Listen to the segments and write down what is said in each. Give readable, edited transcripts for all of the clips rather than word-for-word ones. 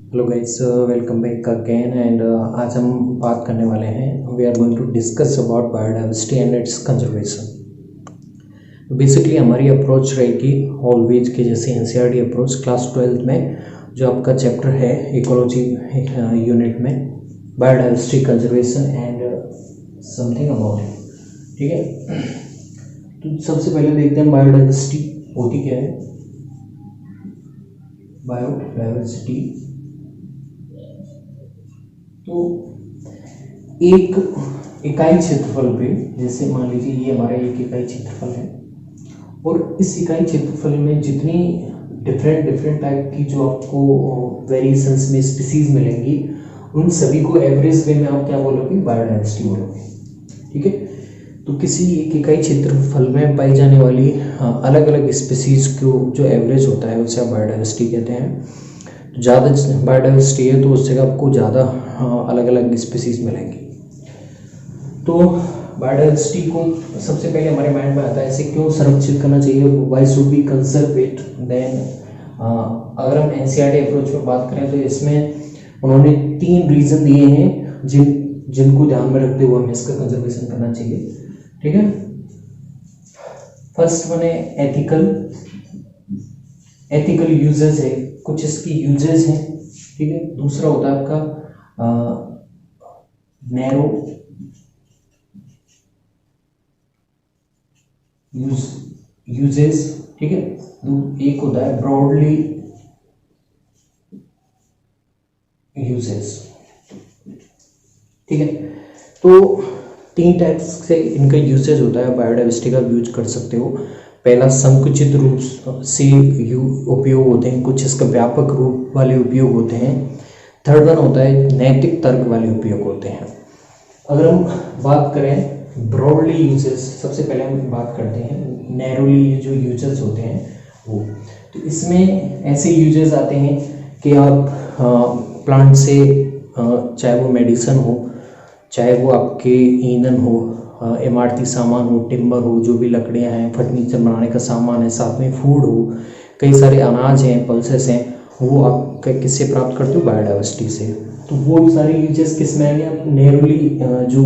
Hello guys, welcome back again and आज हम बात करने वाले हैं। We are going to discuss about biodiversity and its conservation. Basically हमारी अप्रोच रहेगी ऑलवेज की, जैसे एनसीईआरटी अप्रोच क्लास 12 में जो आपका चैप्टर है इकोलॉजी यूनिट में, biodiversity conservation and something about it. ठीक है, तो सबसे पहले देखते हैं बायोडाइवर्सिटी होती क्या है। बायोडाइवर्सिटी तो एक इकाई क्षेत्रफल पे, जैसे मान लीजिए ये हमारा एक इकाई क्षेत्रफल है और इस इकाई क्षेत्रफल में जितनी डिफरेंट टाइप की जो आपको वेरिएशंस में स्पीसीज मिलेंगी, उन सभी को एवरेज वे में आप क्या बोलोगे, बायोडाइवर्सिटी बोलोगे। ठीक है, तो किसी एक इकाई क्षेत्रफल में पाई जाने वाली अलग अलग स्पीसीज को जो एवरेज होता है उसे आप बायोडाइवर्सिटी कहते हैं। ज़्यादा बायोडाइवर्सिटी है तो उससे आपको ज़्यादा अलग अलग स्पीसीज मिलेंगी। तो बायोडाइवर्सिटी को सबसे पहले हमारे माइंड में आता है इसे क्यों संरक्षित करना चाहिए, why should be conserve it. Then अगर हम एनसीईआरटी अप्रोच में बात करें तो इसमें उन्होंने 3 रीज़न दिए हैं जिनको ध्यान में रखते हुए हमें इसका कंजर्वेशन करना चाहिए। ठीक है, फर्स्ट वन है एथिकल यूजेस है, कुछ इसकी यूजेस हैं। ठीक है, दूसरा होता है आपका नैरो यूजेस। ठीक है, एक होता है ब्रॉडली यूजेस। ठीक है, तो 3 टाइप्स से इनका यूसेज होता है। बायोडाइवर्सिटी का यूज कर सकते हो। पहला संकुचित रूप से उपयोग होते हैं, कुछ इसका व्यापक रूप वाले उपयोग होते हैं। थर्ड वन होता है नैतिक तर्क वाले उपयोग होते हैं। अगर हम बात करें ब्रॉडली यूजेस, सबसे पहले हम बात करते हैं नैरोली जो यूजेस होते हैं वो। तो इसमें ऐसे यूजेस आते हैं कि आप प्लांट से चाहे वो मेडिसिन हो, चाहे वो आपके ईंधन हो, इमारती सामान हो, टिम्बर हो, जो भी लकड़ियां हैं, फर्नीचर बनाने का सामान है, साथ में फूड हो, कई सारे अनाज हैं, पल्सेस हैं, वो आप किससे प्राप्त करते हो, बायोडाइवर्सिटी से। तो वो सारे यूजेस किस में आएंगे, आप नैरोली जो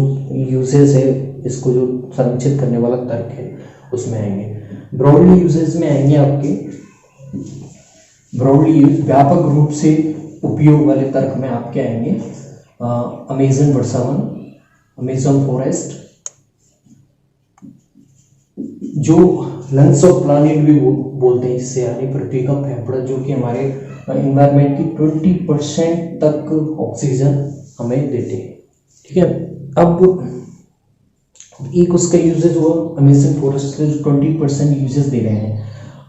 यूजेस है, इसको जो संरक्षित करने वाला तर्क है उसमें आएंगे। ब्रॉडली यूजेस में आएंगे आपके ब्रॉडली यूज, व्यापक रूप से उपयोग वाले तर्क में आपके आएंगे अमेजन वर्षावन, अमेजन फॉरेस्ट, जो लंग्स ऑफ प्लानिट भी बोलते हैं इससे, यानी पृथ्वी का फेफड़ा, जो कि हमारे एनवायरनमेंट की 20% तक ऑक्सीजन हमें देते हैं। ठीक है, अब एक उसका यूजेज हुआ अमेजन फॉरेस्ट से, जो 20% यूजेज दे रहे हैं।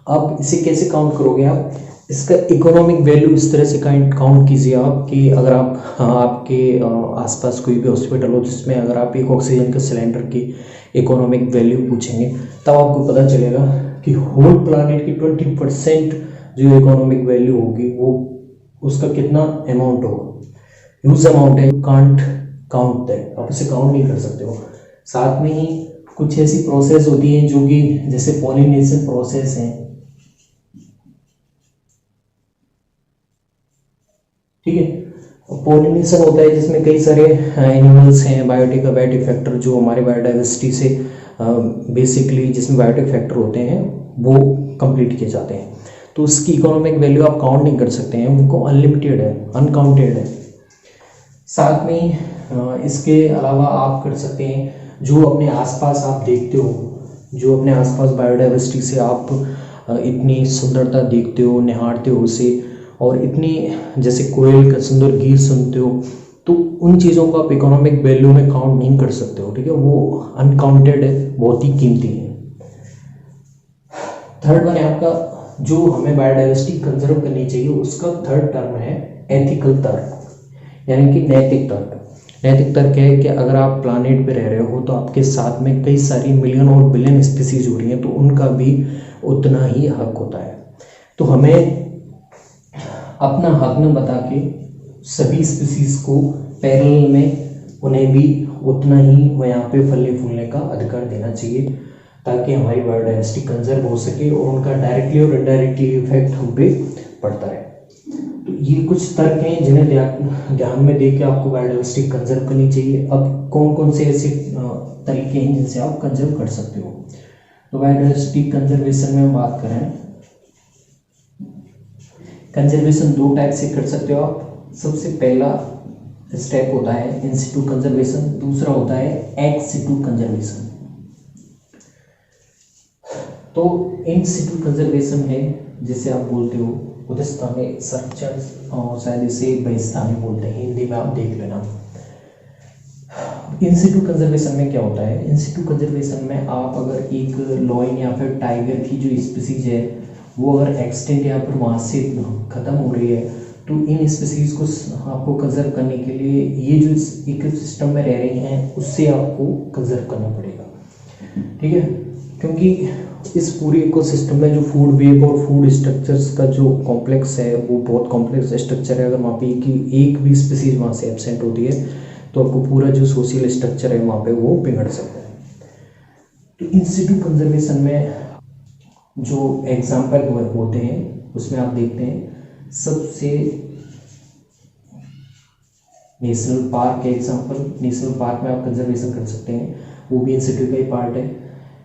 अब इसे कैसे काउंट करोगे आप, इसका इकोनॉमिक वैल्यू इस तरह से काउंट कीजिए आप कि अगर आप आपके आसपास कोई भी हॉस्पिटल हो जिसमें अगर आप एक ऑक्सीजन के सिलेंडर की इकोनॉमिक वैल्यू पूछेंगे, तब आपको पता चलेगा कि होल प्लानेट की 20% जो इकोनॉमिक वैल्यू होगी वो उसका कितना अमाउंट होगा। ह्यूज अमाउंट है, कांट काउंट दैट, आप इसे काउंट नहीं कर सकते हो। साथ में ही कुछ ऐसी प्रोसेस होती हैं जो कि जैसे पॉलिनेशन प्रोसेस है। ठीक है, पॉलिनेशन होता है जिसमें कई सारे एनिमल्स हैं, बायोटिक फैक्टर जो हमारे बायोडाइवर्सिटी से बेसिकली जिसमें बायोटिक फैक्टर होते हैं वो कंप्लीट किए जाते हैं। तो उसकी इकोनॉमिक वैल्यू आप काउंट नहीं कर सकते हैं, उनको अनलिमिटेड है, अनकाउंटेड है। साथ में इसके अलावा आप कर सकते हैं जो अपने आसपास आप देखते हो, जो अपने आसपास बायोडाइवर्सिटी से आप इतनी सुंदरता देखते हो, निहारते हो उसे, और इतनी जैसे कोयल का सुंदर गीत सुनते हो, तो उन चीज़ों को आप इकोनॉमिक वैल्यू में काउंट नहीं कर सकते हो। ठीक है, वो अनकाउंटेड है, बहुत ही कीमती है। थर्ड वन है आपका, जो हमें बायोडाइवर्सिटी कंजर्व करनी चाहिए, उसका थर्ड टर्म है एथिकल तर्क, यानी कि नैतिक तर्क। नैतिक तर्क है कि अगर आप प्लानेट पे रह रहे हो तो आपके साथ में कई सारी मिलियन और बिलियन स्पीसीज हो रही हैं, तो उनका भी उतना ही हक होता है। तो हमें अपना हक न बता के सभी स्पीसीज को पैरेलल में उन्हें भी उतना ही यहाँ पे फलने फूलने का अधिकार देना चाहिए, ताकि हमारी बायोडाइवर्सिटी कंजर्व हो सके और उनका डायरेक्टली और इनडायरेक्टली इफेक्ट हम पे पड़ता है। तो ये कुछ तर्क हैं जिन्हें ध्यान में देके आपको बायोडाइवर्सिटी कंजर्व करनी चाहिए। अब कौन कौन से ऐसे तरीके हैं जिनसे आप कंजर्व कर सकते हो। तो बायोडाइवर्सिटी कंजर्वेशन में हम बात करें, कंजर्वेशन दो टाइप से कर सकते हो आप। सबसे पहला स्टेप होता है इन सिटू कंजर्वेशन, दूसरा होता है एक्स सिटू कंजर्वेशन। तो इन सिटू कंजर्वेशन है जिसे आप बोलते हो उदस्थानी संरक्षण, और शायद इसे बहिस्थानी बोलते हैं, हिंदी में आप देख लेना। इन सिटू कंजर्वेशन में क्या होता है, इन सिटू कंजर्वेशन में आप अगर एक लॉयन या फिर टाइगर की जो स्पीसीज है वो अगर एक्सटेंट या फिर वहाँ से ख़त्म हो रही है, तो इन स्पीसीज को आपको कंजर्व करने के लिए ये जो इकोसिस्टम में रह रही हैं उससे आपको कंजर्व करना पड़ेगा, ठीक है। क्योंकि इस पूरे इकोसिस्टम में जो फूड वेब और फूड स्ट्रक्चर्स का जो कॉम्प्लेक्स है वो बहुत कॉम्प्लेक्स स्ट्रक्चर है। अगर वहाँ पे एक भी स्पीसीज वहाँ से एब्सेंट होती है तो आपको पूरा जो सोशल स्ट्रक्चर है वहाँ पे वो बिगड़ सकता है। तो इन सिटू कंजर्वेशन में जो एग्जाम्पल होते हैं उसमें आप देखते हैं सबसे national park example, national park में आप कंजर्वेशन कर सकते हैं, वो भी इन सिटू का ही पार्ट है।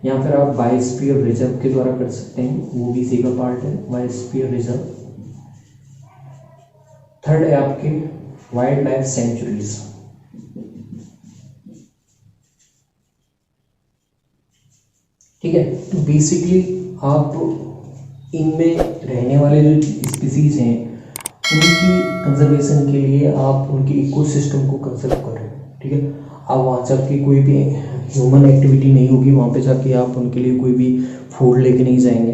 या फिर आप बायोस्फीयर रिजर्व के द्वारा कर सकते हैं, वो भी इसी का पार्ट है, बायोस्फीयर रिजर्व। थर्ड है आपके वाइल्ड लाइफ सेंचुरीज। ठीक है, तो बेसिकली आप इनमें रहने वाले जो स्पीसीज हैं उनकी कंजर्वेशन के लिए आप उनके इकोसिस्टम को कंजर्व कर रहे हैं, ठीक है। अब वहाँ जाके कोई भी ह्यूमन एक्टिविटी नहीं होगी, वहाँ पे जाके आप उनके लिए कोई भी फूड लेके नहीं जाएंगे,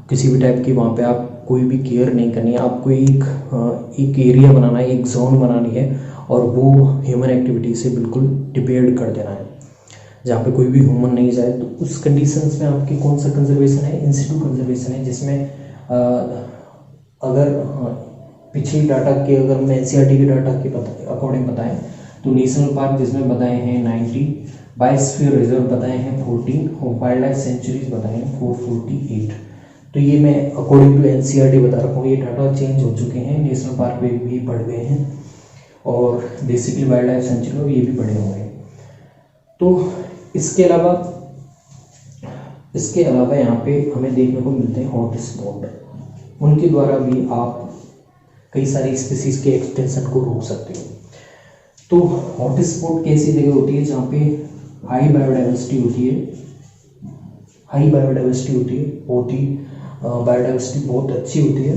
किसी भी टाइप की वहाँ पे आप कोई भी केयर नहीं करनी है। आपको एक एरिया बनाना है, एक जोन बनानी है और वो ह्यूमन एक्टिविटी से बिल्कुल डिपेंड कर देना है, जहाँ पे कोई भी ह्यूमन नहीं जाए। तो उस कंडीशंस में आपकी कौन सा कंजर्वेशन है, इन सिटू कंजर्वेशन है, जिसमें अगर पिछली डाटा के अगर मैं एनसीईआरटी के डाटा के अकॉर्डिंग बताएं तो नेशनल पार्क जिसमें बताए हैं 90, बायोस्फीयर रिजर्व बताए हैं 14 और वाइल्ड लाइफ सेंचुरीज बताए हैं 448। तो ये मैं अकॉर्डिंग टू एनसीईआरटी बता रखा हूँ, ये डाटा चेंज हो चुके हैं, नेशनल पार्क में भी बढ़ गए हैं और बेसिकली वाइल्ड लाइफ सेंचुरी में ये भी बढ़े हुए हैं। तो इसके अलावा यहाँ पे हमें देखने को मिलते हैं हॉट स्पॉट, उनके द्वारा भी आप कई सारी स्पीसीज के एक्सटेंशन को रोक सकते हो। तो हॉट स्पॉट कैसी जगह होती है जहाँ पे हाई बायोडाइवर्सिटी होती है, बहुत ही बायोडाइवर्सिटी बहुत अच्छी होती है,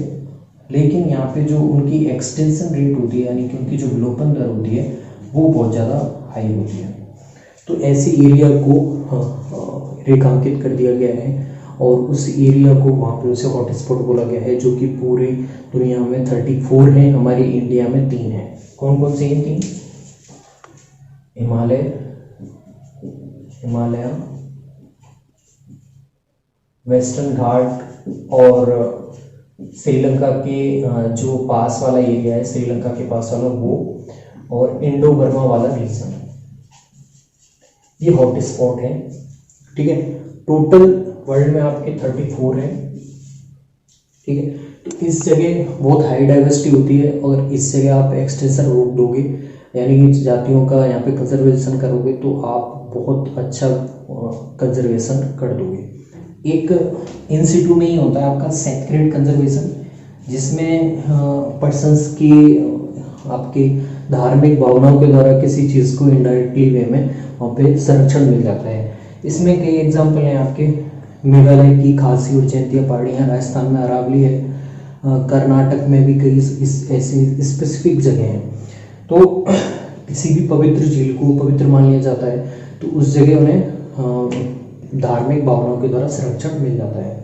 लेकिन यहाँ पे जो उनकी एक्सटेंशन रेट होती है यानी कि उनकी जो विलोपन दर होती है वो बहुत ज़्यादा हाई होती है। तो ऐसे एरिया को रेखांकित कर दिया गया है और उस एरिया को वहाँ पे उसे हॉट स्पॉट बोला गया है, जो कि पूरी दुनिया में 34 हैं, हमारे इंडिया में 3 हैं। कौन कौन से हैं 3? हिमालय, वेस्टर्न घाट और श्रीलंका के जो पास वाला एरिया है, श्रीलंका के पास वाला वो, और इंडो बर्मा वाला रीजन, ये हॉट स्पॉट है, ठीक है। टोटल वर्ल्ड में आपके 34 हैं, ठीक है। तो इस जगह बहुत हाई डाइवर्सिटी होती है और इस जगह आप एक्सटेंशन रोक दोगे यानी कि जातियों का यहाँ पे कंजर्वेशन करोगे तो आप बहुत अच्छा कंजर्वेशन कर दोगे। एक इन सिटू में ही होता है आपका सेक्रेड कंजर्वेशन, जिसमें पर्सन्स की आपके धार्मिक भावनाओं के द्वारा किसी चीज़ को इनडायरेक्टली वे में वहाँ पे संरक्षण मिल जाता है। इसमें कई एग्जाम्पल हैं आपके, मेघालय की खासी और जैंतिया पहाड़ियाँ, राजस्थान में अरावली है, कर्नाटक में भी कई ऐसी स्पेसिफिक जगह हैं। तो किसी भी पवित्र झील को पवित्र मान लिया जाता है तो उस जगह उन्हें धार्मिक भावनाओं के द्वारा संरक्षण मिल जाता है,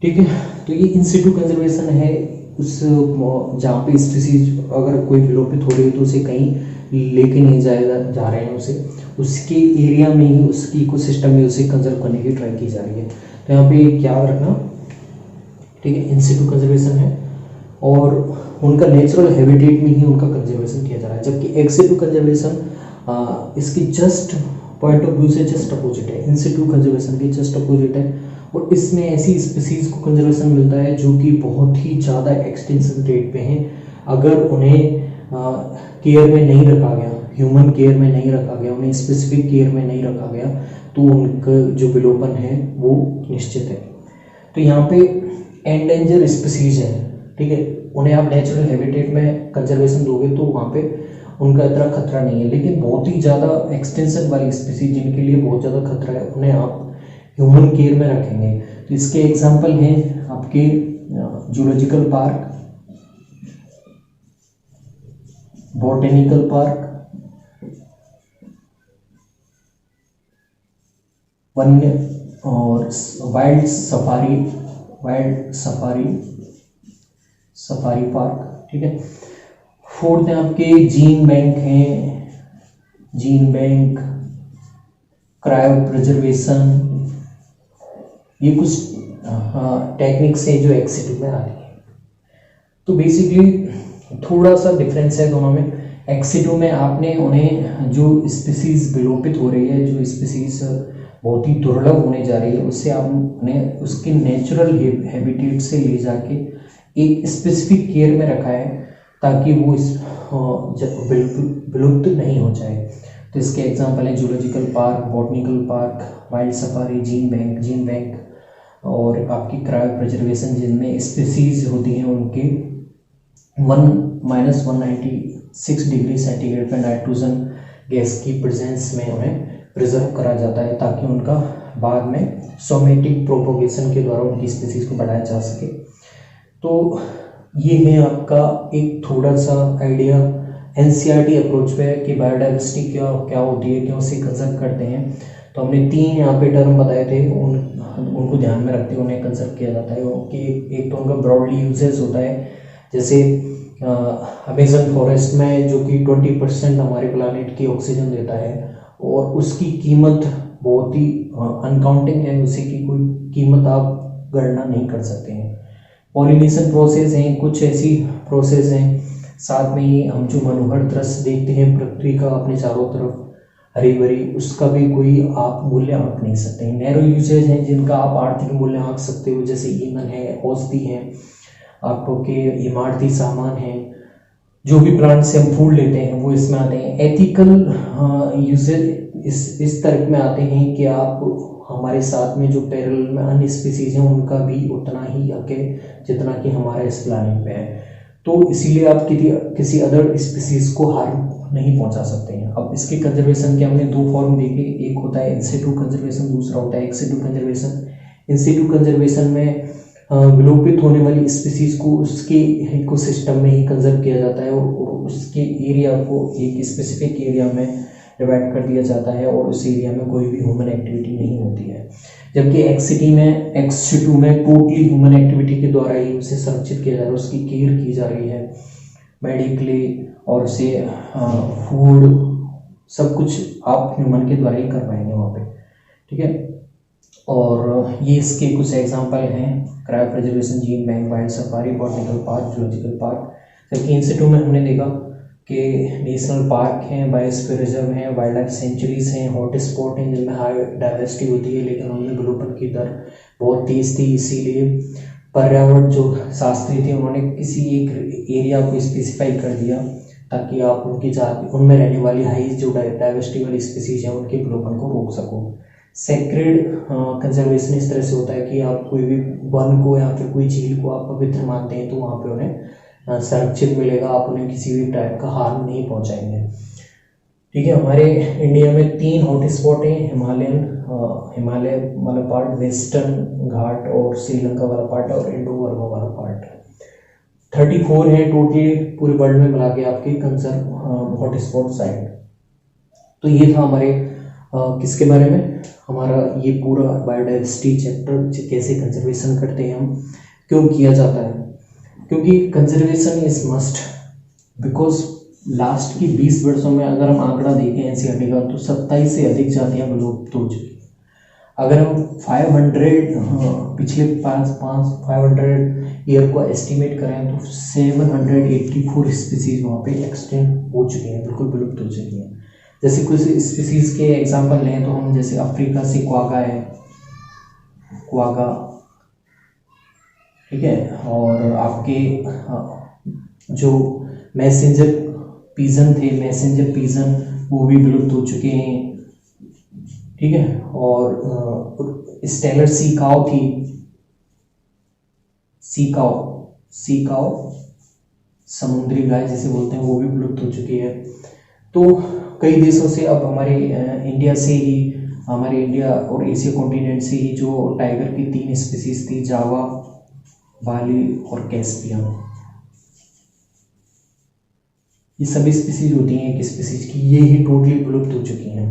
ठीक है। तो ये इन सिटू कंजर्वेशन है, उस जहाँ पे स्पीसीज अगर कोई विलोपित हो रही है तो उसे कहीं लेके नहीं जा रहे हैं, उसके एरिया में ही, उसकी इकोसिस्टम में उसे कंजर्व करने की ट्राई की जा रही है। तो यहाँ पे याद रखना, ठीक है, इन सिटू कंजर्वेशन है और उनका नेचुरल हैबिटेट में ही उनका कंजर्वेशन किया जा रहा है, जबकि एक्स सिटू कंजर्वेशन इसकी जस्ट पॉइंट ऑफ व्यू से जस्ट अपोजिट है, इन सिटू कंजर्वेशन की जस्ट अपोजिट है। और इसमें ऐसी स्पीसीज़ को कंजर्वेशन मिलता है जो कि बहुत ही ज़्यादा एक्सटेंशन रेट पे हैं। अगर उन्हें केयर में नहीं रखा गया, ह्यूमन केयर में नहीं रखा गया, उन्हें स्पेसिफिक केयर में नहीं रखा गया, तो उनका जो विलोपन है वो निश्चित है। तो यहाँ पे एंडेंजर स्पीसीज है, ठीक है, उन्हें आप नेचुरल हैबिटेट में कंजर्वेशन दोगे तो वहाँ पे उनका इतना खतरा नहीं है। लेकिन बहुत ही ज़्यादा एक्सटेंशन वाली स्पीसीज जिनके लिए बहुत ज़्यादा खतरा है, उन्हें आप ह्यूमन केयर में रखेंगे। तो इसके एग्जाम्पल हैं आपके जूलॉजिकल पार्क, बॉटेनिकल पार्क, वन्य और वाइल्ड सफारी पार्क, ठीक है। फोर्थ है आपके जीन बैंक हैं, जीन बैंक, क्रायो प्रिजर्वेशन, ये कुछ टेक्निक्स हैं जो एक्सिटू में आती है। तो बेसिकली थोड़ा सा डिफरेंस है दोनों में। एक्सिटू में आपने उन्हें जो स्पीसीज विलोपित हो रही है, जो स्पीसीज बहुत ही दुर्लभ होने जा रही है, उससे आप उन्हें उसके नेचुरल हैबिटेट से ले जाके एक स्पेसिफिक केयर में रखा है ताकि वो विलुप्त नहीं हो जाए। तो इसके एग्जांपल हैं zoological park, botanical park, wild safari, gene bank और आपकी क्रायो प्रिजर्वेशन, जिनमें स्पीसीज होती हैं उनके -196 डिग्री सेंटीग्रेड पर नाइट्रोजन गैस की प्रेजेंस में उन्हें प्रिजर्व करा जाता है ताकि उनका बाद में सोमेटिक प्रोपोगेशन के द्वारा उनकी स्पीसीज को बढ़ाया जा सके। तो ये है आपका एक थोड़ा सा आइडिया एनसीईआरटी अप्रोच पे कि बायोडाइवर्सिटी क्या होती है, क्यों उसे कंजर्व करते हैं। तो हमने 3 यहाँ पे टर्म बताए थे, उनको ध्यान में रखते हुए उन्हें कंजर्व किया जाता है कि एक तो उनका ब्रॉडली यूजेस होता है, जैसे अमेजन फॉरेस्ट में जो कि 20% हमारे प्लानिट की ऑक्सीजन देता है और उसकी कीमत बहुत ही अनकाउंटिंग है, उसी की कोई कीमत आप गणना नहीं कर सकते हैं। पॉलिनेशन प्रोसेस हैं, कुछ ऐसी प्रोसेस हैं, साथ में ही हम जो मनोहर दृश्य देखते हैं पृथ्वी का अपने चारों तरफ हरी भरी, उसका भी कोई आप मूल्य आंक नहीं सकते हैं। नैरो यूसेज हैं जिनका आप आर्थिक मूल्य आंक सकते हो, जैसे ईंधन है, औषधि है, आपके इमारती सामान है, जो भी प्लांट से हम फूड लेते हैं वो इसमें आते हैं। एथिकल यूसेज इस तरह में आते हैं कि आप हमारे साथ में जो पैरेलल में अन्य स्पीसीज हैं उनका भी उतना ही हक है जितना कि हमारा इस प्लानिट पे है। तो इसीलिए आप किसी अदर स्पीसीज को हार्म नहीं पहुंचा सकते हैं। अब इसके कंजर्वेशन के हमने 2 फॉर्म देखे, एक होता है इन सिटू कंजर्वेशन, दूसरा होता है एक्स सिटू कंजर्वेशन। इन सिटू कंजर्वेशन में विलोपित होने वाली स्पीसीज को उसके इकोसिस्टम में ही कंजर्व किया जाता है और उसके एरिया को एक स्पेसिफिक एरिया में डिवाइड कर दिया जाता है और उस एरिया में कोई भी ह्यूमन एक्टिविटी नहीं होती है। जबकि एक्स सिटू में टोटली ह्यूमन एक्टिविटी के द्वारा ही उसे संरक्षित किया जा रहा है, उसकी केयर की जा रही है मेडिकली, और उसे फूड सब कुछ आप ह्यूमन के द्वारा ही कर पाएंगे वहाँ पे, ठीक है। और ये इसके कुछ एग्जांपल हैं, cryo preservation, gene bank, wild safari, botanical park, zoological park. जबकि इन सिटू में हमने देखा कि नेशनल पार्क हैं, बायोस्फीयर रिजर्व हैं, वाइल्ड लाइफ सेंचुरीज हैं, हॉट स्पॉट हैं जिनमें हाई डाइवर्सिटी होती है, लेकिन उनमें विलोपन की दर बहुत तेज थी। इसीलिए पर्यावरण जो शास्त्री थे उन्होंने किसी एक एरिया को स्पेसिफाई कर दिया ताकि आप उनकी जाति उनमें रहने वाली हाई जो डाइवर्सिटी वाली स्पीसीज हैं उनके विलोपन को रोक सको। सेक्रेड कंजर्वेशन इस तरह से होता है कि आप कोई भी वन को या फिर कोई झील को आप पवित्र मानते हैं तो वहाँ पे उन्हें संरक्षित मिलेगा, आप उन्हें किसी भी टाइप का हार्म नहीं पहुँचाएंगे, ठीक है। हमारे इंडिया में 3 हॉट स्पॉट हैं, हिमालय वाला पार्ट, वेस्टर्न घाट और श्रीलंका वाला पार्ट और इंडो वर्मा वाला पार्ट। 34 है टोटली पूरे वर्ल्ड में मिला के आपके कंजर्व हॉट स्पॉट साइट। तो ये था हमारे किसके बारे में, हमारा ये पूरा बायोडाइवर्सिटी चैप्टर कैसे कंजर्वेशन करते हैं हम, क्यों किया जाता है। क्योंकि conservation is must, because last की 20 वर्षों में अगर हम आंकड़ा देखें एनसीईआरटी का तो 27 से अधिक जातियाँ विलुप्त हो चुकी। अगर हम 500 पिछले 500 ईयर को एस्टिमेट करें तो 784 स्पीसीज वहाँ पे एक्सटेंट हो चुकी हैं, बिल्कुल विलुप्त हो चुकी हैं। जैसे कुछ स्पीसीज के एग्जांपल लें तो हम जैसे अफ्रीका से क्वागा है, क्वागा, ठीक है। और आपके जो मैसेंजर पीजन थे, मैसेंजर पीजन, वो भी विलुप्त हो चुके हैं, ठीक है। और स्टेलर सी काउ थी, सी काउ समुद्री गाय जिसे बोलते हैं, वो भी विलुप्त हो चुकी है। तो कई देशों से अब हमारे इंडिया से ही, हमारे इंडिया और एशिया कॉन्टिनेंट से ही जो टाइगर की 3 स्पीसीज थी, जावा, बाली और कैस्पियन, ये सभी स्पीसीज होती हैं एक स्पीसीज की, ये ही टोटली विलुप्त हो चुकी हैं।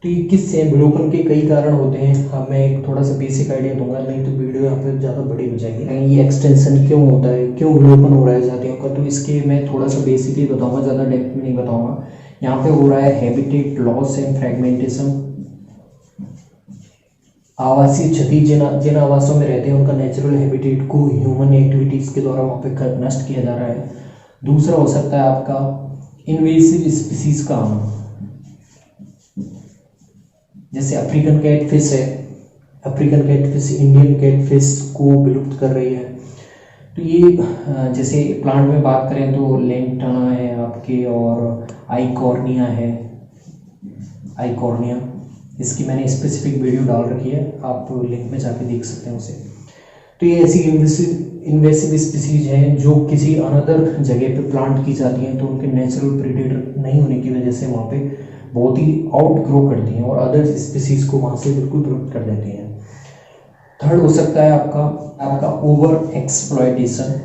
तो ये किससे विलोपन के कई कारण होते हैं। अब मैं एक थोड़ा सा बेसिक आइडिया दूंगा, नहीं तो वीडियो यहाँ पे ज़्यादा बड़ी हो जाएगी। ये एक्सटेंशन क्यों होता है, क्यों विलोपन हो रहा है जातियों का, तो इसके मैं थोड़ा सा बेसिकली बताऊंगा, ज़्यादा डेप्थ में नहीं बताऊंगा। यहाँ पे हो रहा है हैबिटेट लॉस एंड फ्रेगमेंटेशन, आवासीय क्षति, जिन आवासों में रहते हैं उनका नेचुरल हैबिटेट को ह्यूमन एक्टिविटीज़ के द्वारा वहाँ पे नष्ट किया जा रहा है। दूसरा हो सकता है आपका इन्वेसिव स्पीसीज का आना, जैसे अफ्रीकन कैटफिश है, अफ्रीकन कैटफिश इंडियन कैटफिश को विलुप्त कर रही है। तो ये जैसे प्लांट में बात करें तो लेंटाना है आपके, और आइकॉर्निया है, आइकॉर्निया, इसकी मैंने स्पेसिफिक वीडियो डाल रखी है, आप लिंक में जाके देख सकते हैं उसे। तो ये ऐसी इन्वेसिव स्पीसीज हैं जो किसी अनदर जगह पे प्लांट की जाती हैं, तो उनके नेचुरल प्रेडेटर नहीं होने की वजह से वहाँ पे बहुत ही आउट ग्रो करती हैं और अदर स्पीसीज को वहाँ से बिल्कुल विलुप्त कर देती हैं। थर्ड हो सकता है आपका ओवर एक्सप्लॉयटेशन।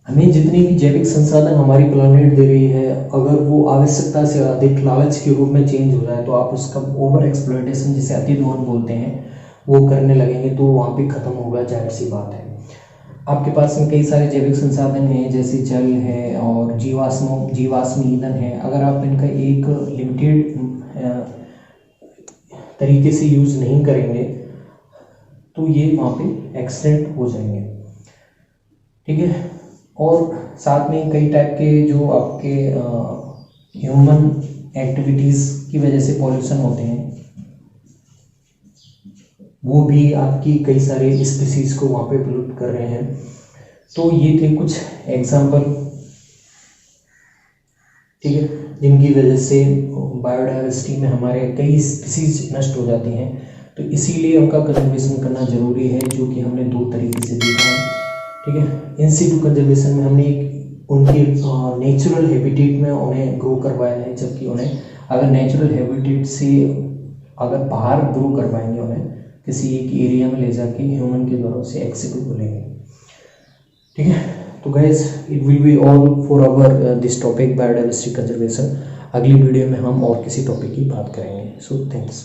हमें जितनी भी जैविक संसाधन हमारी प्लानेट दे रही है, अगर वो आवश्यकता से अधिक लालच के रूप में चेंज हो जाए, तो आप उसका ओवर एक्सप्लॉयटेशन, जिसे अति दोहन बोलते हैं, वो करने लगेंगे, तो वहाँ पे खत्म होगा, जाहिर सी बात है। आपके पास में कई सारे जैविक संसाधन हैं, जैसे जल है और जीवाश्म ईंधन है। अगर आप इनका एक लिमिटेड तरीके से यूज़ नहीं करेंगे तो ये वहाँ पे एक्सटेंट हो जाएंगे, ठीक है। और साथ में कई टाइप के जो आपके ह्यूमन एक्टिविटीज़ की वजह से पॉल्यूशन होते हैं, वो भी आपकी कई सारे स्पीसीज को वहाँ पे विलुप्त कर रहे हैं। तो ये थे कुछ एग्जाम्पल, ठीक है, जिनकी वजह से बायोडाइवर्सिटी में हमारे कई स्पीसीज नष्ट हो जाती हैं। तो इसीलिए उनका कंजर्वेशन करना जरूरी है, जो कि हमने 2 तरीके से देखा है, ठीक है। इन सिटू कंजर्वेशन में हमने उनके नेचुरल हैबिटेट में उन्हें ग्रो करवाया है, जबकि उन्हें अगर नेचुरल हैबिटेट से अगर बाहर ग्रो करवाएंगे, उन्हें किसी एक एरिया में ले जाके ह्यूमन के द्वारा उसे एक्सेप्ट बोलेंगे, ठीक है। तो guys, it will be all for our this topic biodiversity conservation. अगली वीडियो में हम और किसी टॉपिक की बात करेंगे। So thanks.